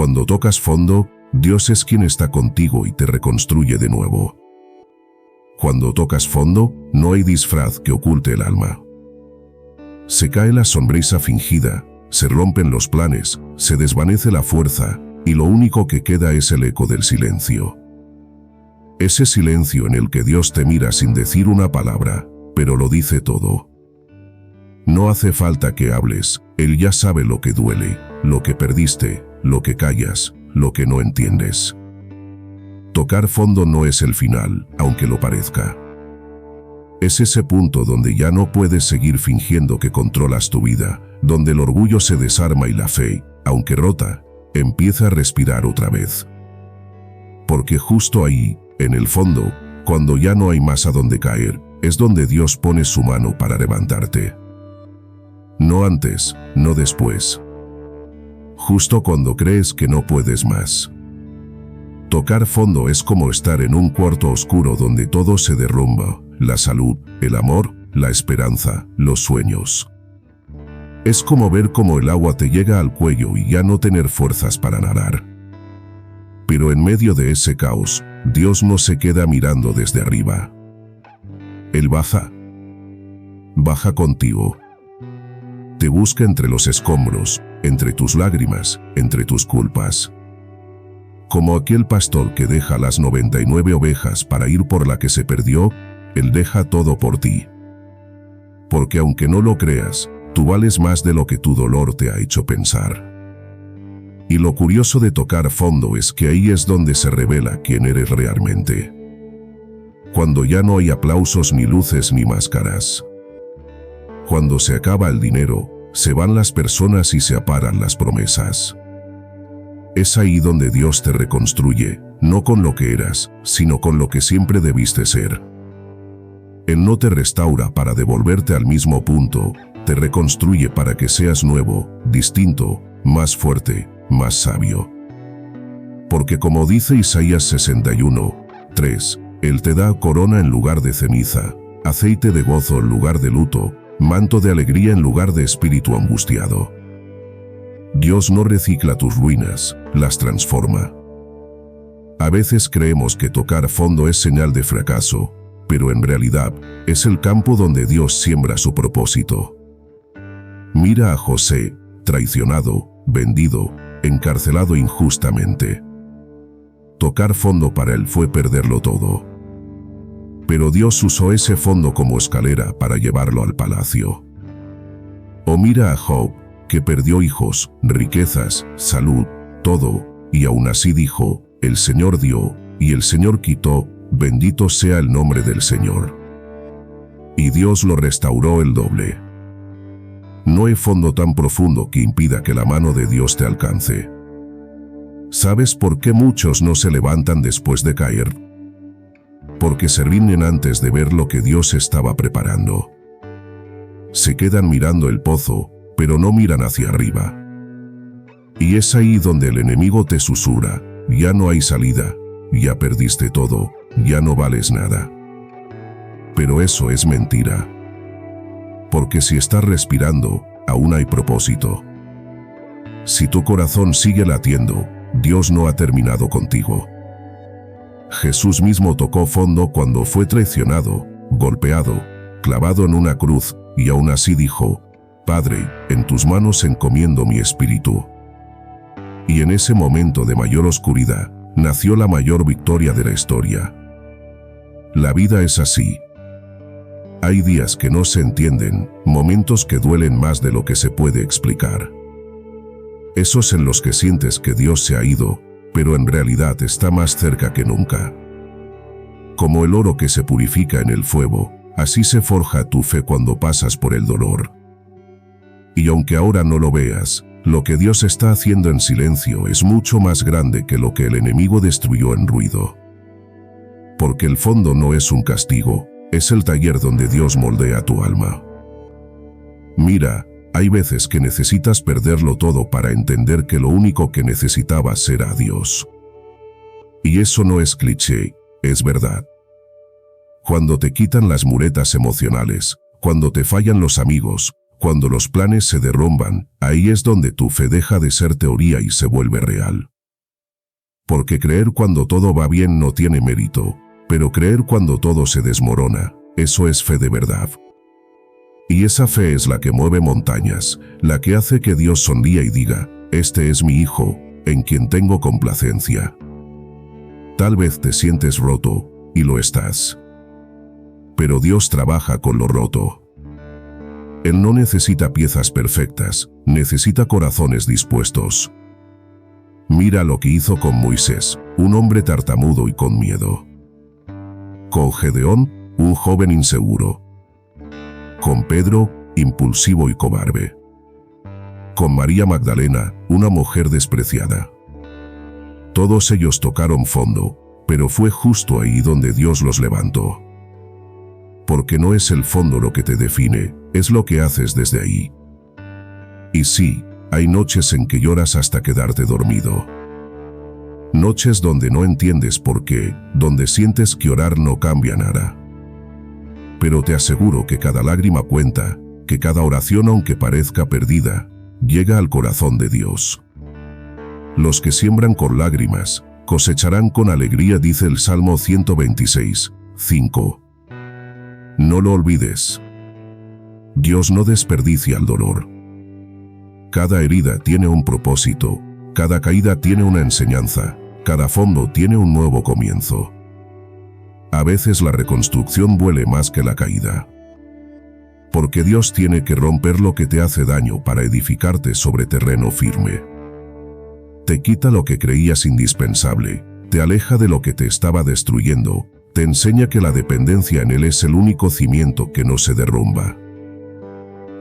Cuando tocas fondo, Dios es quien está contigo y te reconstruye de nuevo. Cuando tocas fondo, no hay disfraz que oculte el alma. Se cae la sonrisa fingida, se rompen los planes, se desvanece la fuerza, y lo único que queda es el eco del silencio. Ese silencio en el que Dios te mira sin decir una palabra, pero lo dice todo. No hace falta que hables, Él ya sabe lo que duele, lo que perdiste, lo que callas, lo que no entiendes. Tocar fondo no es el final, aunque lo parezca. Es ese punto donde ya no puedes seguir fingiendo que controlas tu vida, donde el orgullo se desarma y la fe, aunque rota, empieza a respirar otra vez. Porque justo ahí, en el fondo, cuando ya no hay más a dónde caer, es donde Dios pone su mano para levantarte. No antes, no después. Justo cuando crees que no puedes más. Tocar fondo es como estar en un cuarto oscuro donde todo se derrumba, la salud, el amor, la esperanza, los sueños. Es como ver cómo el agua te llega al cuello y ya no tener fuerzas para nadar. Pero en medio de ese caos, Dios no se queda mirando desde arriba. Él baja. Baja contigo. Te busca entre los escombros, entre tus lágrimas, entre tus culpas. Como aquel pastor que deja las 99 ovejas para ir por la que se perdió, Él deja todo por ti. Porque aunque no lo creas, tú vales más de lo que tu dolor te ha hecho pensar. Y lo curioso de tocar fondo es que ahí es donde se revela quién eres realmente. Cuando ya no hay aplausos ni luces ni máscaras. Cuando se acaba el dinero, se van las personas y se aparan las promesas. Es ahí donde Dios te reconstruye, no con lo que eras, sino con lo que siempre debiste ser. Él no te restaura para devolverte al mismo punto, te reconstruye para que seas nuevo, distinto, más fuerte, más sabio. Porque como dice Isaías 61:3, Él te da corona en lugar de ceniza, aceite de gozo en lugar de luto, manto de alegría en lugar de espíritu angustiado. Dios no recicla tus ruinas, las transforma. A veces creemos que tocar fondo es señal de fracaso, pero en realidad es el campo donde Dios siembra su propósito. Mira a José, traicionado, vendido, encarcelado injustamente. Tocar fondo para él fue perderlo todo. Pero Dios usó ese fondo como escalera para llevarlo al palacio. O mira a Job, que perdió hijos, riquezas, salud, todo, y aún así dijo, el Señor dio, y el Señor quitó, bendito sea el nombre del Señor. Y Dios lo restauró el doble. No hay fondo tan profundo que impida que la mano de Dios te alcance. ¿Sabes por qué muchos no se levantan después de caer? Porque se rinden antes de ver lo que Dios estaba preparando. Se quedan mirando el pozo, pero no miran hacia arriba. Y es ahí donde el enemigo te susurra, ya no hay salida, ya perdiste todo, ya no vales nada. Pero eso es mentira. Porque si estás respirando, aún hay propósito. Si tu corazón sigue latiendo, Dios no ha terminado contigo. Jesús mismo tocó fondo cuando fue traicionado, golpeado, clavado en una cruz, y aún así dijo, Padre, en tus manos encomiendo mi espíritu. Y en ese momento de mayor oscuridad, nació la mayor victoria de la historia. La vida es así. Hay días que no se entienden, momentos que duelen más de lo que se puede explicar. Esos en los que sientes que Dios se ha ido, pero en realidad está más cerca que nunca. Como el oro que se purifica en el fuego, así se forja tu fe cuando pasas por el dolor. Y aunque ahora no lo veas, lo que Dios está haciendo en silencio es mucho más grande que lo que el enemigo destruyó en ruido. Porque el fondo no es un castigo, es el taller donde Dios moldea tu alma. Mira, hay veces que necesitas perderlo todo para entender que lo único que necesitabas era a Dios. Y eso no es cliché, es verdad. Cuando te quitan las muletas emocionales, cuando te fallan los amigos, cuando los planes se derrumban, ahí es donde tu fe deja de ser teoría y se vuelve real. Porque creer cuando todo va bien no tiene mérito, pero creer cuando todo se desmorona, eso es fe de verdad. Y esa fe es la que mueve montañas, la que hace que Dios sonría y diga, este es mi hijo, en quien tengo complacencia. Tal vez te sientes roto, y lo estás. Pero Dios trabaja con lo roto. Él no necesita piezas perfectas, necesita corazones dispuestos. Mira lo que hizo con Moisés, un hombre tartamudo y con miedo. Con Gedeón, un joven inseguro. Con Pedro, impulsivo y cobarde. Con María Magdalena, una mujer despreciada. Todos ellos tocaron fondo, pero fue justo ahí donde Dios los levantó. Porque no es el fondo lo que te define, es lo que haces desde ahí. Y sí, hay noches en que lloras hasta quedarte dormido. Noches donde no entiendes por qué, donde sientes que orar no cambia nada. Pero te aseguro que cada lágrima cuenta, que cada oración, aunque parezca perdida, llega al corazón de Dios. Los que siembran con lágrimas, cosecharán con alegría, dice el Salmo 126, 5. No lo olvides. Dios no desperdicia el dolor. Cada herida tiene un propósito, cada caída tiene una enseñanza, cada fondo tiene un nuevo comienzo. A veces la reconstrucción duele más que la caída. Porque Dios tiene que romper lo que te hace daño para edificarte sobre terreno firme. Te quita lo que creías indispensable, te aleja de lo que te estaba destruyendo, te enseña que la dependencia en Él es el único cimiento que no se derrumba.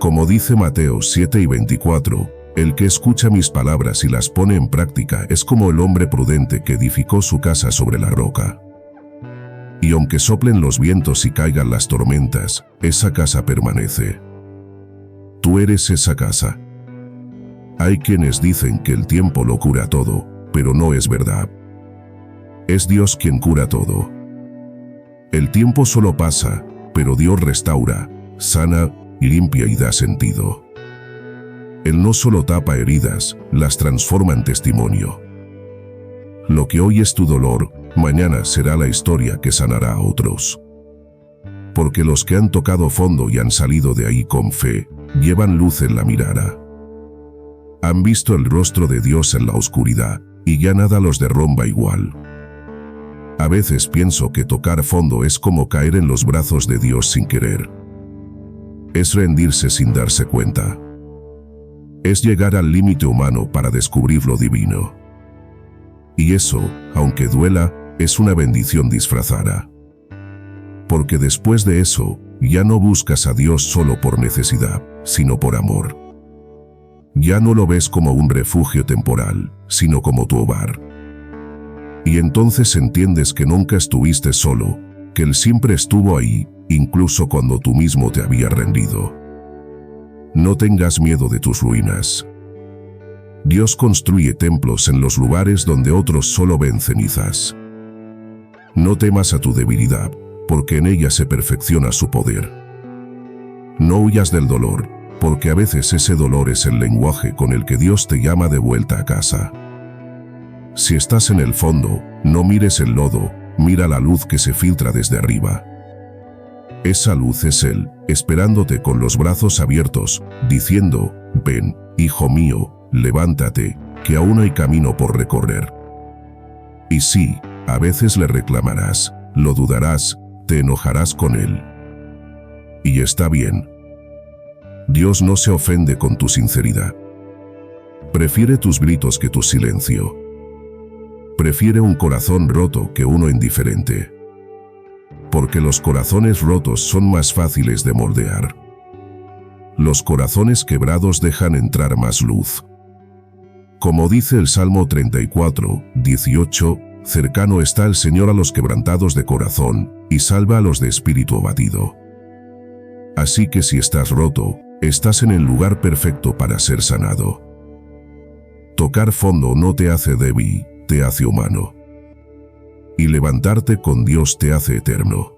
Como dice Mateo 7:24, el que escucha mis palabras y las pone en práctica es como el hombre prudente que edificó su casa sobre la roca. Y aunque soplen los vientos y caigan las tormentas, esa casa permanece. Tú eres esa casa. Hay quienes dicen que el tiempo lo cura todo, pero no es verdad. Es Dios quien cura todo. El tiempo solo pasa, pero Dios restaura, sana, limpia y da sentido. Él no solo tapa heridas, las transforma en testimonio. Lo que hoy es tu dolor, mañana será la historia que sanará a otros. Porque los que han tocado fondo y han salido de ahí con fe, llevan luz en la mirada. Han visto el rostro de Dios en la oscuridad, y ya nada los derrumba igual. A veces pienso que tocar fondo es como caer en los brazos de Dios sin querer. Es rendirse sin darse cuenta. Es llegar al límite humano para descubrir lo divino. Y eso, aunque duela, es una bendición disfrazada. Porque después de eso, ya no buscas a Dios solo por necesidad, sino por amor. Ya no lo ves como un refugio temporal, sino como tu hogar. Y entonces entiendes que nunca estuviste solo, que Él siempre estuvo ahí, incluso cuando tú mismo te habías rendido. No tengas miedo de tus ruinas. Dios construye templos en los lugares donde otros solo ven cenizas. No temas a tu debilidad, porque en ella se perfecciona su poder. No huyas del dolor, porque a veces ese dolor es el lenguaje con el que Dios te llama de vuelta a casa. Si estás en el fondo, no mires el lodo, mira la luz que se filtra desde arriba. Esa luz es Él, esperándote con los brazos abiertos, diciendo, ven, hijo mío, levántate, que aún hay camino por recorrer. Y sí, a veces le reclamarás, lo dudarás, te enojarás con Él. Y está bien. Dios no se ofende con tu sinceridad. Prefiere tus gritos que tu silencio. Prefiere un corazón roto que uno indiferente. Porque los corazones rotos son más fáciles de moldear. Los corazones quebrados dejan entrar más luz. Como dice el Salmo 34, 18, cercano está el Señor a los quebrantados de corazón, y salva a los de espíritu abatido. Así que si estás roto, estás en el lugar perfecto para ser sanado. Tocar fondo no te hace débil, te hace humano. Y levantarte con Dios te hace eterno.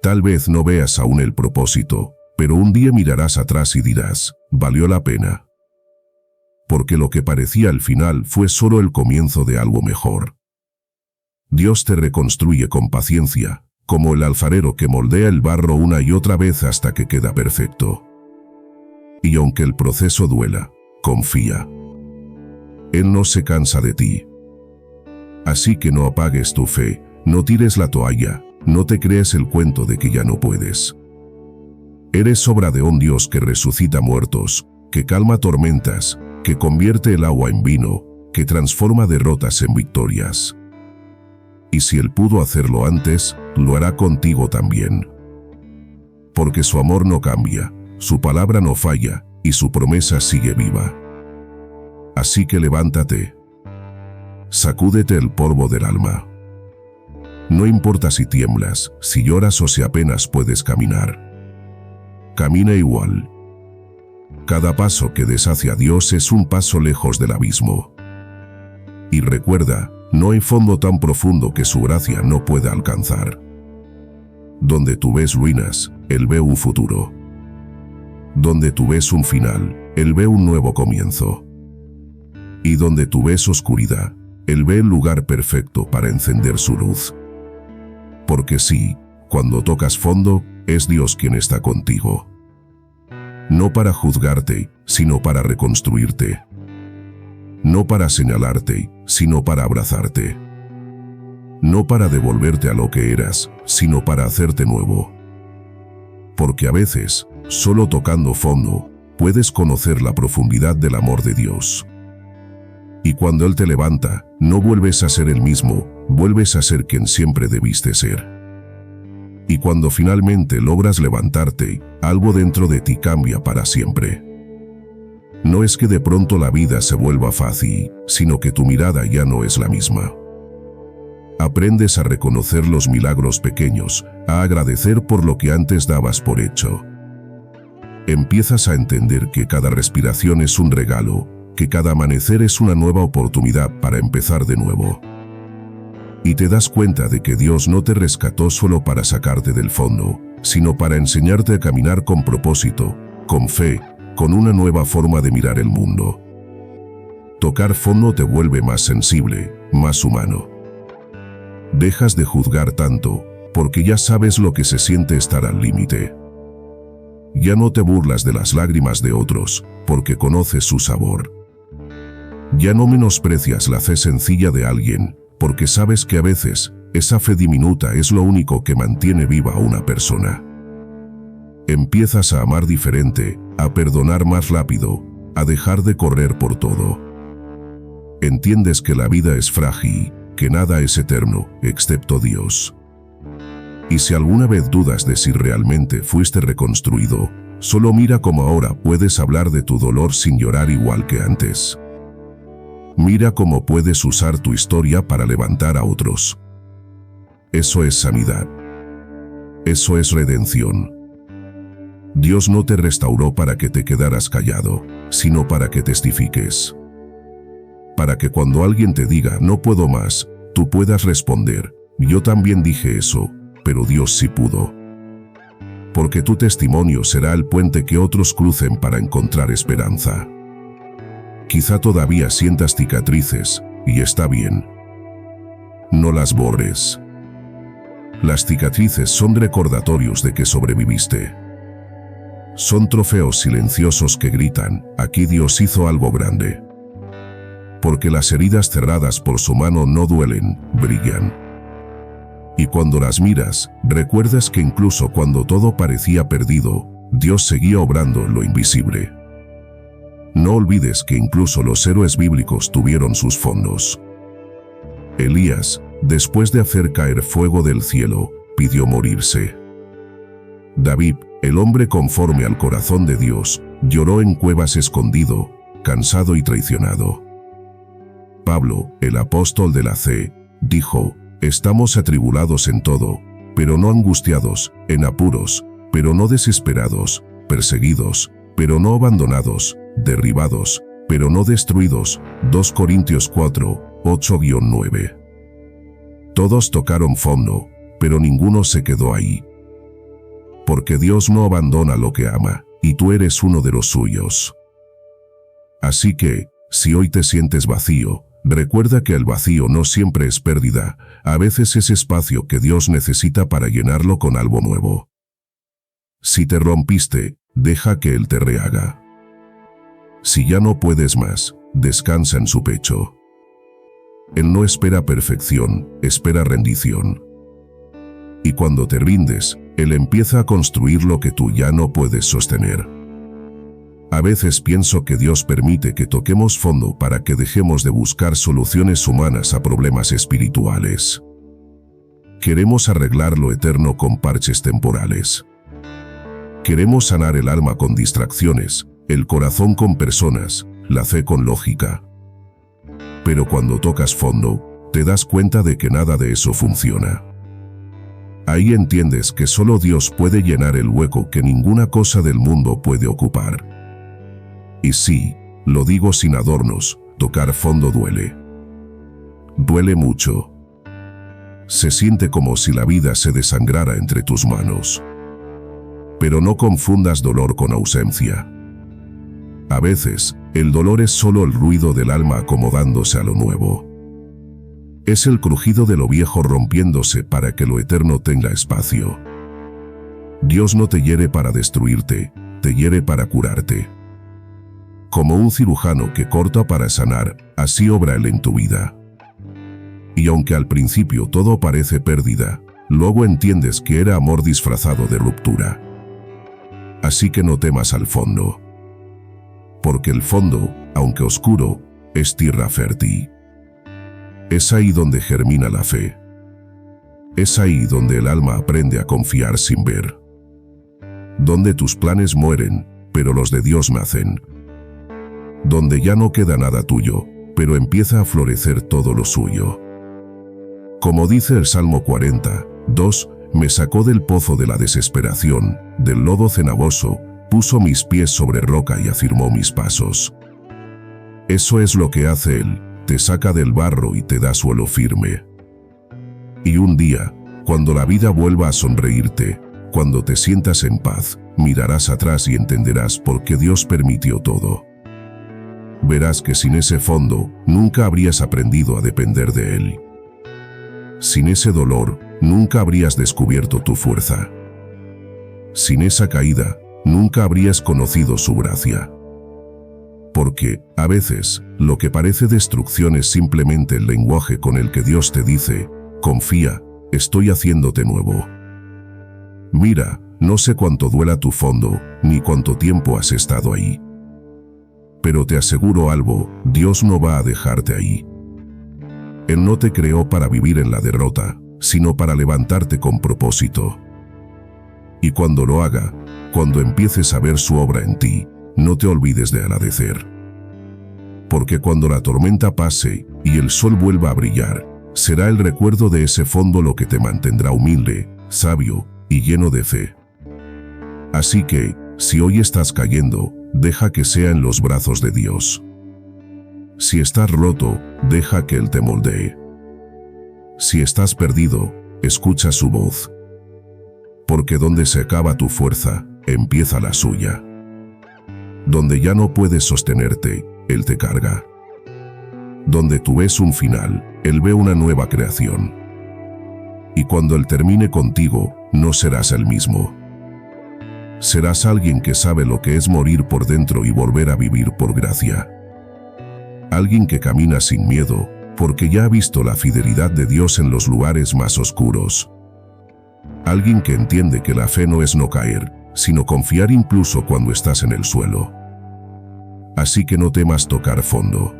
Tal vez no veas aún el propósito, pero un día mirarás atrás y dirás, valió la pena. porque lo que parecía el final fue solo el comienzo de algo mejor. Dios te reconstruye con paciencia, como el alfarero que moldea el barro una y otra vez hasta que queda perfecto. Y aunque el proceso duela, confía. Él no se cansa de ti. Así que no apagues tu fe, no tires la toalla, no te crees el cuento de que ya no puedes. Eres obra de un Dios que resucita muertos, que calma tormentas, que convierte el agua en vino, que transforma derrotas en victorias. Y si Él pudo hacerlo antes, lo hará contigo también. Porque su amor no cambia, su palabra no falla, y su promesa sigue viva. Así que levántate. Sacúdete el polvo del alma. No importa si tiemblas, si lloras o si apenas puedes caminar. Camina igual. Cada paso que des hacia Dios es un paso lejos del abismo. Y recuerda, no hay fondo tan profundo que su gracia no pueda alcanzar. Donde tú ves ruinas, Él ve un futuro. Donde tú ves un final, Él ve un nuevo comienzo. Y donde tú ves oscuridad, Él ve el lugar perfecto para encender su luz. Porque sí, cuando tocas fondo, es Dios quien está contigo. No para juzgarte, sino para reconstruirte. No para señalarte, sino para abrazarte. No para devolverte a lo que eras, sino para hacerte nuevo. Porque a veces, solo tocando fondo, puedes conocer la profundidad del amor de Dios. Y cuando Él te levanta, no vuelves a ser el mismo, vuelves a ser quien siempre debiste ser. Y cuando finalmente logras levantarte, algo dentro de ti cambia para siempre. No es que de pronto la vida se vuelva fácil, sino que tu mirada ya no es la misma. Aprendes a reconocer los milagros pequeños, a agradecer por lo que antes dabas por hecho. Empiezas a entender que cada respiración es un regalo, que cada amanecer es una nueva oportunidad para empezar de nuevo. Y te das cuenta de que Dios no te rescató solo para sacarte del fondo, sino para enseñarte a caminar con propósito, con fe, con una nueva forma de mirar el mundo. Tocar fondo te vuelve más sensible, más humano. Dejas de juzgar tanto, porque ya sabes lo que se siente estar al límite. Ya no te burlas de las lágrimas de otros, porque conoces su sabor. Ya no menosprecias la fe sencilla de alguien, porque sabes que a veces, esa fe diminuta es lo único que mantiene viva a una persona. Empiezas a amar diferente, a perdonar más rápido, a dejar de correr por todo. Entiendes que la vida es frágil, que nada es eterno, excepto Dios. Y si alguna vez dudas de si realmente fuiste reconstruido, solo mira cómo ahora puedes hablar de tu dolor sin llorar igual que antes. Mira cómo puedes usar tu historia para levantar a otros. Eso es sanidad. Eso es redención. Dios no te restauró para que te quedaras callado, sino para que testifiques. Para que cuando alguien te diga no puedo más, tú puedas responder, yo también dije eso, pero Dios sí pudo. Porque tu testimonio será el puente que otros crucen para encontrar esperanza. Quizá todavía sientas cicatrices, y está bien. No las borres. Las cicatrices son recordatorios de que sobreviviste. Son trofeos silenciosos que gritan, aquí Dios hizo algo grande. Porque las heridas cerradas por su mano no duelen, brillan. Y cuando las miras, recuerdas que incluso cuando todo parecía perdido, Dios seguía obrando en lo invisible. No olvides que incluso los héroes bíblicos tuvieron sus fondos. Elías, después de hacer caer fuego del cielo, pidió morirse. David, el hombre conforme al corazón de Dios, lloró en cuevas escondido, cansado y traicionado. Pablo, el apóstol de la fe, dijo, estamos atribulados en todo, pero no angustiados, en apuros, pero no desesperados, perseguidos, pero no abandonados, derribados, pero no destruidos. 2 Corintios 4, 8-9. Todos tocaron fondo, pero ninguno se quedó ahí. Porque Dios no abandona lo que ama, y tú eres uno de los suyos. Así que, Si hoy te sientes vacío, recuerda que el vacío no siempre es pérdida, a veces es espacio que Dios necesita para llenarlo con algo nuevo. Si te rompiste, deja que Él te rehaga. Si ya no puedes más, descansa en su pecho. Él no espera perfección, espera rendición. Y cuando te rindes, Él empieza a construir lo que tú ya no puedes sostener. A veces pienso que Dios permite que toquemos fondo para que dejemos de buscar soluciones humanas a problemas espirituales. Queremos arreglar lo eterno con parches temporales. Queremos sanar el alma con distracciones, el corazón con personas, la fe con lógica. Pero cuando tocas fondo, te das cuenta de que nada de eso funciona. Ahí entiendes que solo Dios puede llenar el hueco que ninguna cosa del mundo puede ocupar. Y sí, lo digo sin adornos, tocar fondo duele. Duele mucho. Se siente como si la vida se desangrara entre tus manos. Pero no confundas dolor con ausencia. A veces, el dolor es solo el ruido del alma acomodándose a lo nuevo. Es el crujido de lo viejo rompiéndose para que lo eterno tenga espacio. Dios no te hiere para destruirte, te hiere para curarte. Como un cirujano que corta para sanar, así obra Él en tu vida. Y aunque al principio todo parece pérdida, luego entiendes que era amor disfrazado de ruptura. Así que no temas al fondo. Porque el fondo, aunque oscuro, es tierra fértil. Es ahí donde germina la fe. Es ahí donde el alma aprende a confiar sin ver. Donde tus planes mueren, pero los de Dios nacen. Donde ya no queda nada tuyo, pero empieza a florecer todo lo suyo. Como dice el Salmo 40:2, me sacó del pozo de la desesperación, del lodo cenagoso, puso mis pies sobre roca y afirmó mis pasos. Eso es lo que hace Él, te saca del barro y te da suelo firme. Y un día, cuando la vida vuelva a sonreírte, cuando te sientas en paz, mirarás atrás y entenderás por qué Dios permitió todo. Verás que sin ese fondo, nunca habrías aprendido a depender de Él. Sin ese dolor, nunca habrías descubierto tu fuerza. Sin esa caída, nunca habrías conocido su gracia. Porque, a veces, lo que parece destrucción es simplemente el lenguaje con el que Dios te dice, confía, estoy haciéndote nuevo. Mira, no sé cuánto duela tu fondo, ni cuánto tiempo has estado ahí. Pero te aseguro algo, Dios no va a dejarte ahí. Él no te creó para vivir en la derrota, sino para levantarte con propósito. Y cuando lo haga, cuando empieces a ver su obra en ti, no te olvides de agradecer. Porque cuando la tormenta pase y el sol vuelva a brillar, será el recuerdo de ese fondo lo que te mantendrá humilde, sabio y lleno de fe. Así que, si hoy estás cayendo, deja que sea en los brazos de Dios. Si estás roto, deja que Él te moldee. Si estás perdido, escucha su voz. Porque donde se acaba tu fuerza, empieza la suya. Donde ya no puedes sostenerte, Él te carga. Donde tú ves un final, Él ve una nueva creación. Y cuando Él termine contigo, no serás el mismo. Serás alguien que sabe lo que es morir por dentro y volver a vivir por gracia. Alguien que camina sin miedo, porque ya ha visto la fidelidad de Dios en los lugares más oscuros. Alguien que entiende que la fe no es no caer, sino confiar incluso cuando estás en el suelo. Así que no temas tocar fondo.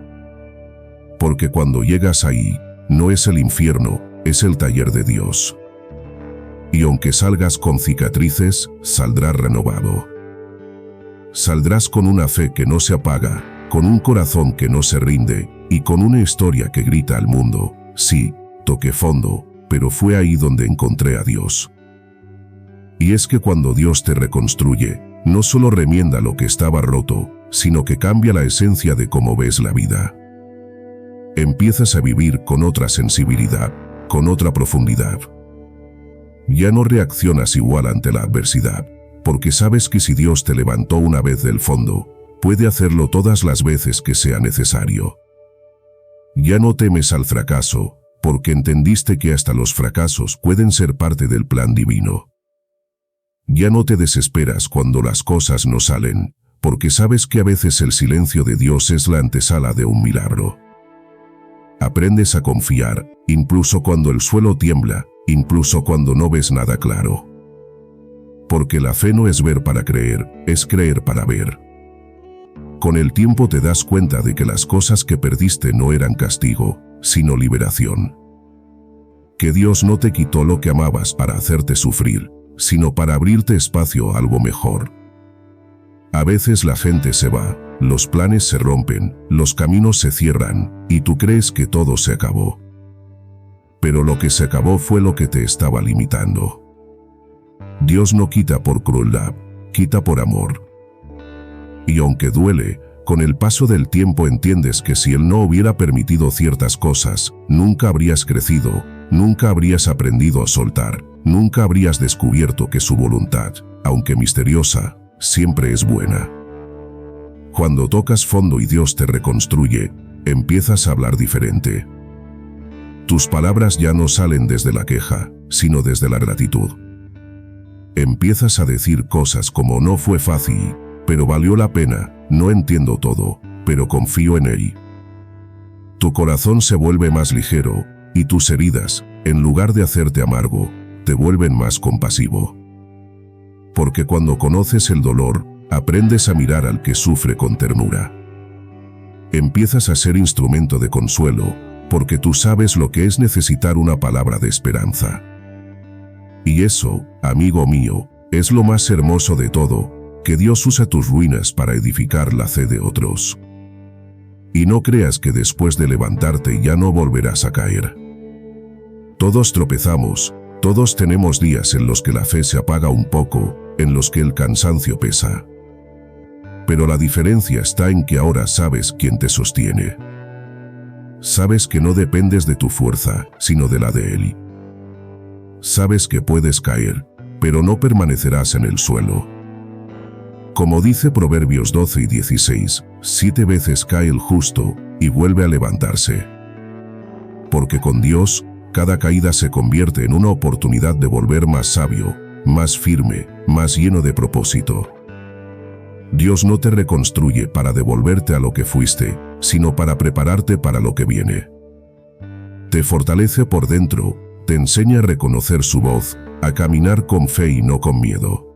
Porque cuando llegas ahí, no es el infierno, es el taller de Dios. Y aunque salgas con cicatrices, saldrás renovado. Saldrás con una fe que no se apaga, con un corazón que no se rinde, y con una historia que grita al mundo, sí, toqué fondo, pero fue ahí donde encontré a Dios. Y es que cuando Dios te reconstruye, no solo remienda lo que estaba roto, sino que cambia la esencia de cómo ves la vida. Empiezas a vivir con otra sensibilidad, con otra profundidad. Ya no reaccionas igual ante la adversidad, porque sabes que si Dios te levantó una vez del fondo, puede hacerlo todas las veces que sea necesario. Ya no temes al fracaso, porque entendiste que hasta los fracasos pueden ser parte del plan divino. Ya no te desesperas cuando las cosas no salen, porque sabes que a veces el silencio de Dios es la antesala de un milagro. Aprendes a confiar, incluso cuando el suelo tiembla, incluso cuando no ves nada claro. Porque la fe no es ver para creer, es creer para ver. Con el tiempo te das cuenta de que las cosas que perdiste no eran castigo, sino liberación. Que Dios no te quitó lo que amabas para hacerte sufrir, sino para abrirte espacio a algo mejor. A veces la gente se va, los planes se rompen, los caminos se cierran, y tú crees que todo se acabó. Pero lo que se acabó fue lo que te estaba limitando. Dios no quita por crueldad, quita por amor. Y aunque duele, con el paso del tiempo entiendes que si Él no hubiera permitido ciertas cosas, nunca habrías crecido, nunca habrías aprendido a soltar, nunca habrías descubierto que su voluntad, aunque misteriosa, siempre es buena. Cuando tocas fondo y Dios te reconstruye, empiezas a hablar diferente. Tus palabras ya no salen desde la queja, sino desde la gratitud. Empiezas a decir cosas como no fue fácil, pero valió la pena, no entiendo todo, pero confío en Él. Tu corazón se vuelve más ligero, y tus heridas, en lugar de hacerte amargo, te vuelven más compasivo. Porque cuando conoces el dolor, aprendes a mirar al que sufre con ternura. Empiezas a ser instrumento de consuelo, porque tú sabes lo que es necesitar una palabra de esperanza. Y eso, amigo mío, es lo más hermoso de todo, que Dios usa tus ruinas para edificar la fe de otros. Y no creas que después de levantarte ya no volverás a caer. Todos tropezamos, todos tenemos días en los que la fe se apaga un poco, en los que el cansancio pesa. Pero la diferencia está en que ahora sabes quién te sostiene. Sabes que no dependes de tu fuerza, sino de la de Él. Sabes que puedes caer, pero no permanecerás en el suelo. Como dice Proverbios 12 y 16, 7 veces cae el justo, y vuelve a levantarse. Porque con Dios, cada caída se convierte en una oportunidad de volver más sabio, más firme, más lleno de propósito. Dios no te reconstruye para devolverte a lo que fuiste, sino para prepararte para lo que viene. Te fortalece por dentro, te enseña a reconocer su voz, a caminar con fe y no con miedo.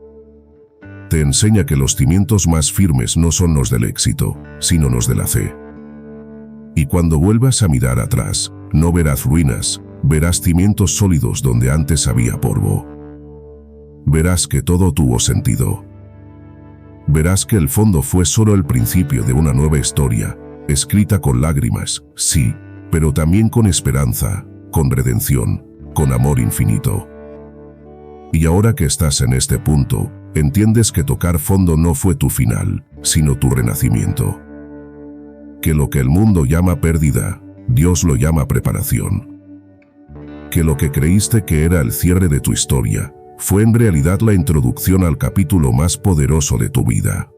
Te enseña que los cimientos más firmes no son los del éxito, sino los de la fe. Y cuando vuelvas a mirar atrás, no verás ruinas, verás cimientos sólidos donde antes había polvo. Verás que todo tuvo sentido. Verás que el fondo fue solo el principio de una nueva historia, escrita con lágrimas, sí, pero también con esperanza, con redención, con amor infinito. Y ahora que estás en este punto, entiendes que tocar fondo no fue tu final, sino tu renacimiento. Que lo que el mundo llama pérdida, Dios lo llama preparación. Que lo que creíste que era el cierre de tu historia, fue en realidad la introducción al capítulo más poderoso de tu vida.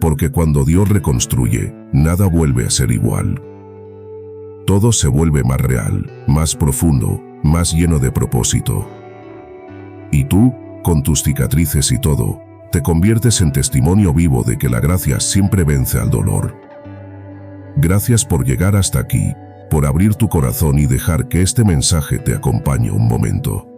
Porque cuando Dios reconstruye, nada vuelve a ser igual. Todo se vuelve más real, más profundo, más lleno de propósito. Y tú, con tus cicatrices y todo, te conviertes en testimonio vivo de que la gracia siempre vence al dolor. Gracias por llegar hasta aquí, por abrir tu corazón y dejar que este mensaje te acompañe un momento.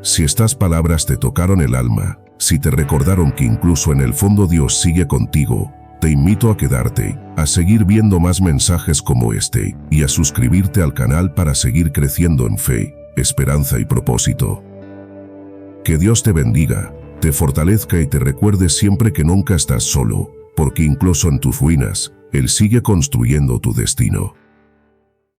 Si estas palabras te tocaron el alma, si te recordaron que incluso en el fondo Dios sigue contigo, te invito a quedarte, a seguir viendo más mensajes como este, y a suscribirte al canal para seguir creciendo en fe, esperanza y propósito. Que Dios te bendiga, te fortalezca y te recuerde siempre que nunca estás solo, porque incluso en tus ruinas, Él sigue construyendo tu destino.